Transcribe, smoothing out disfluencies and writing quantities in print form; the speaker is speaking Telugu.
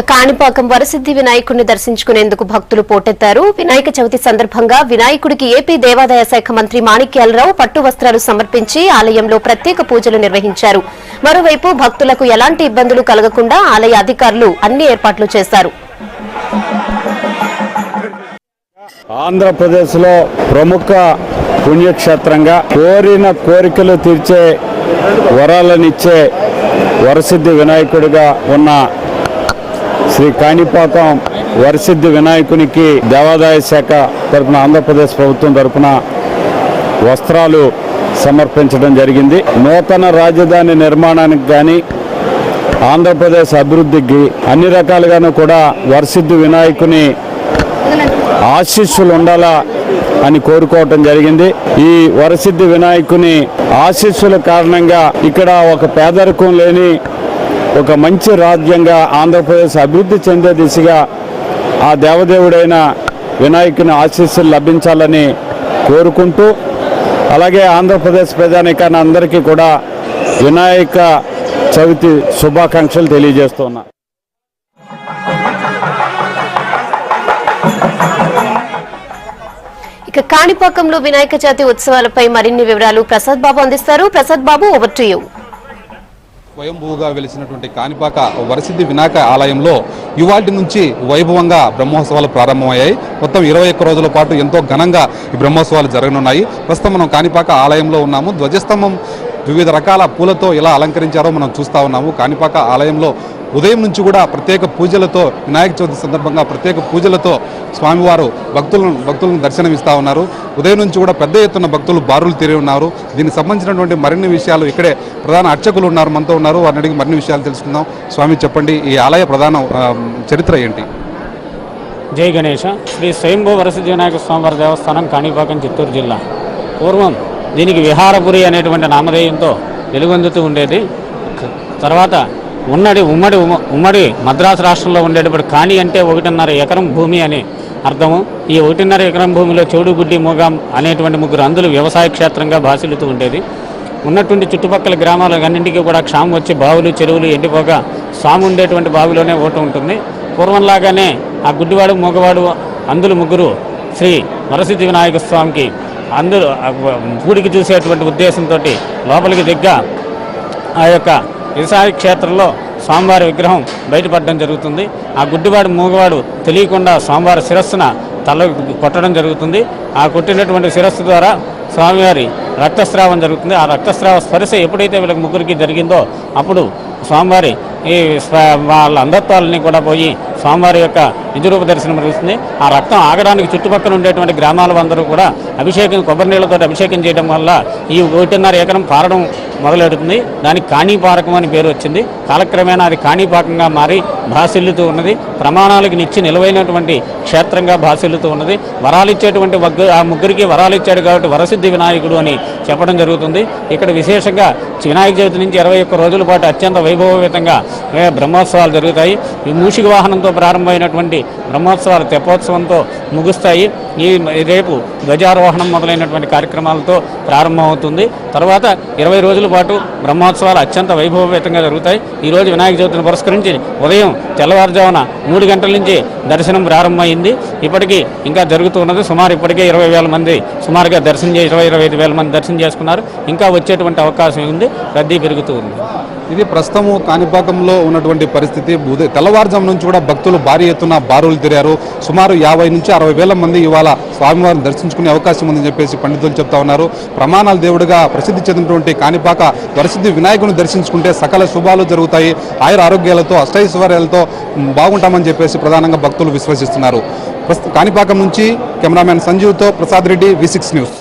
కాణిపాకం వరసిద్ధి వినాయకుడిని దర్శించుకునేందుకు భక్తులు పోటెత్తారు. వినాయక చవితి సందర్భంగా వినాయకుడికి ఏపీ దేవాదాయ శాఖ మంత్రి మాణిక్యాలరావు పట్టు వస్త్రాలు సమర్పించి ఆలయంలో ప్రత్యేక పూజలు నిర్వహించారు. మరోవైపు భక్తులకు ఎలాంటి ఇబ్బందులు కలగకుండా ఆలయ అధికారులు అన్ని ఏర్పాట్లు చేశారు. ఆంధ్రప్రదేశ్లో ప్రముఖ పుణ్యక్షేత్రంగా కోరిన కోరికలు తీర్చే వరాలనిచ్చే వరసిద్ధి వినాయకుడిగా ఉన్న శ్రీ కాణిపాకం వరసిద్ధి వినాయకునికి దేవాదాయ శాఖ తరఫున ఆంధ్రప్రదేశ్ ప్రభుత్వం తరఫున వస్త్రాలు సమర్పించడం జరిగింది. నూతన రాజధాని నిర్మాణానికి కానీ ఆంధ్రప్రదేశ్ అభివృద్ధికి అన్ని రకాలుగాను కూడా వరసిద్ధి వినాయకుని ఆశీస్సులు ఉండాలా అని కోరుకోవటం జరిగింది. ఈ వరసిద్ధి వినాయకుని ఆశీస్సుల కారణంగా ఇక్కడ ఒక పేదరికం లేని ఒక మంచి రాజ్యంగా ఆంధ్రప్రదేశ్ అభివృద్ధి చెందే దిశగా ఆ దేవదేవుడైన వినాయకుని ఆశీస్సులు లభించాలని కోరుకుంటూ, అలాగే ఆంధ్రప్రదేశ్ ప్రజానీకాన్ని అందరికీ కూడా వినాయక చవితి శుభాకాంక్షలు తెలియజేస్తున్నా. కాణిపాకంలో వినాయక చవితి ఉత్సవాలపై మరిన్ని వివరాలు ప్రసాద్ బాబు అందిస్తారు. Prasad Babu, over to you. స్వయంభూగా వెలిసినటువంటి కాణిపాక వరసిద్ధి వినాయక ఆలయంలో ఇవాల్టి నుంచి వైభవంగా బ్రహ్మోత్సవాలు ప్రారంభమయ్యాయి. మొత్తం 21 రోజుల పాటు ఎంతో ఘనంగా ఈ బ్రహ్మోత్సవాలు జరగనున్నాయి. ప్రస్తుతం మనం కాణిపాక ఆలయంలో ఉన్నాము. ధ్వజస్తంభం వివిధ రకాల పూలతో ఎలా అలంకరించారో మనం చూస్తూ ఉన్నాము. కాణిపాక ఆలయంలో ఉదయం నుంచి కూడా ప్రత్యేక పూజలతో, వినాయక చవితి సందర్భంగా ప్రత్యేక పూజలతో స్వామివారు భక్తులను దర్శనమిస్తూ ఉన్నారు. ఉదయం నుంచి కూడా పెద్ద ఎత్తున భక్తులు బారులు తీరి ఉన్నారు. దీనికి సంబంధించినటువంటి మరిన్ని విషయాలు ఇక్కడే ప్రధాన అర్చకులు ఉన్నారు, మనతో ఉన్నారు. వారిని అడిగి మరిన్ని విషయాలు తెలుసుకుందాం. స్వామి, చెప్పండి, ఈ ఆలయ ప్రధాన చరిత్ర ఏంటి? జై గణేష. శ్రీ స్వయంభూ వరసిద్ధి వినాయక స్వామివారి దేవస్థానం, కాణిపాకం, చిత్తూరు జిల్లా. పూర్వం దీనికి విహారపురి అనేటువంటి నామధేయంతో వెలుగొందుతూ ఉండేది. తర్వాత ఉమ్మడి మద్రాసు రాష్ట్రంలో ఉండేటప్పుడు కాణి అంటే 1.5 ఎకరం భూమి అని అర్థము. ఈ 1.5 ఎకరం భూమిలో చెవుడుగుడ్డి మూగం అనేటువంటి 3 అందులు వ్యవసాయ క్షేత్రంగా భాసిల్లుతూ ఉండేది. ఉన్నటువంటి చుట్టుపక్కల గ్రామాలన్నింటికీ కూడా క్షామం వచ్చి బావులు, చెరువులు ఎండిపోగా స్వామి ఉండేటువంటి బావిలోనే ఓటు ఉంటుంది. పూర్వంలాగానే ఆ గుడ్డివాడు, మూగవాడు, అందులు 3 శ్రీ వరసిద్ధి వినాయక స్వామికి అందులో పూడికి చూసేటువంటి ఉద్దేశంతో లోపలికి దిగ్గ ఆ యొక్క వ్యవసాయ క్షేత్రంలో స్వామివారి విగ్రహం బయటపడడం జరుగుతుంది. ఆ గుడ్డివాడు, మూగవాడు తెలియకుండా స్వామివారి శిరస్సున తల కొట్టడం జరుగుతుంది. ఆ కొట్టినటువంటి శిరస్సు ద్వారా స్వామివారి రక్తస్రావం జరుగుతుంది. ఆ రక్తస్రావ స్పర్శ ఎప్పుడైతే వీళ్ళకి 3కి జరిగిందో అప్పుడు స్వామివారి ఈ వాళ్ళ అంధత్వాలని కూడా పోయి స్వామివారి యొక్క నిజరూప దర్శనం జరుగుతుంది. ఆ రక్తం ఆగడానికి చుట్టుపక్కల ఉండేటువంటి గ్రామాల అందరూ కూడా కొబ్బరి నీళ్ళతో అభిషేకం చేయడం వల్ల ఈ 1.5 ఎకరం పారడం మొదలెడుతుంది. దానికి కాణిపాకం అని పేరు వచ్చింది. కాలక్రమేణా అది కాణిపాకంగా మారి భాసిల్లుతూ ఉన్నది. ప్రమాణాలకు నిచ్చి నిలువైనటువంటి క్షేత్రంగా భాసిల్లుతూ ఉన్నది. వరాలిచ్చేటువంటి ఆ 3కి వరాలు ఇచ్చాడు కాబట్టి వరసిద్ధి వినాయకుడు అని చెప్పడం జరుగుతుంది. ఇక్కడ విశేషంగా వినాయక చవితి నుంచి 21 రోజుల పాటు అత్యంత వైభవయుతంగా బ్రహ్మోత్సవాలు జరుగుతాయి. ఈ మూషిక వాహనంతో ప్రారంభమైనటువంటి బ్రహ్మోత్సవాలు తెప్పోత్సవంతో ముగుస్తాయి. రేపు ధ్వజారోహణం మొదలైనటువంటి కార్యక్రమాలతో ప్రారంభమవుతుంది. తర్వాత 20 రోజుల పాటు బ్రహ్మోత్సవాలు అత్యంత వైభవయుతంగా జరుగుతాయి. ఈరోజు వినాయక చవితిని పురస్కరించి ఉదయం తెల్లవారుజామున 3 గంటల నుంచి దర్శనం ప్రారంభమైంది. ఇప్పటికీ ఇంకా జరుగుతూ ఉన్నది. సుమారు ఇప్పటికే 20,000 మంది సుమారుగా 25,000 మంది దర్శనం చేసుకున్నారు. ఇంకా వచ్చేటువంటి అవకాశం ఉంది. రద్దీ పెరుగుతూ ఉంది. ఇది ప్రస్తుతము కాణిపాకంలో ఉన్నటువంటి పరిస్థితి. తెల్లవారుజాము నుంచి కూడా భక్తులు భారీ ఎత్తున బారులు తిరిగారు. సుమారు 50 నుంచి 60,000 మంది ఇవాళ స్వామివారిని దర్శించుకునే అవకాశం ఉందని చెప్పేసి పండితులు చెప్తా ఉన్నారు. ప్రమాణాల దేవుడిగా ప్రసిద్ధి చెందినటువంటి కాణిపాక వరసిద్ధి వినాయకుని దర్శించుకుంటే సకల శుభాలు జరుగుతాయి, ఆయుర ఆరోగ్యాలతో, అష్టైశ్వర్యాలతో బాగుంటామని చెప్పేసి ప్రధానంగా భక్తులు విశ్వసిస్తున్నారు. కాణిపాకం నుంచి కెమెరామెన్ సంజీవ్తో ప్రసాద్ రెడ్డి, V6 న్యూస్.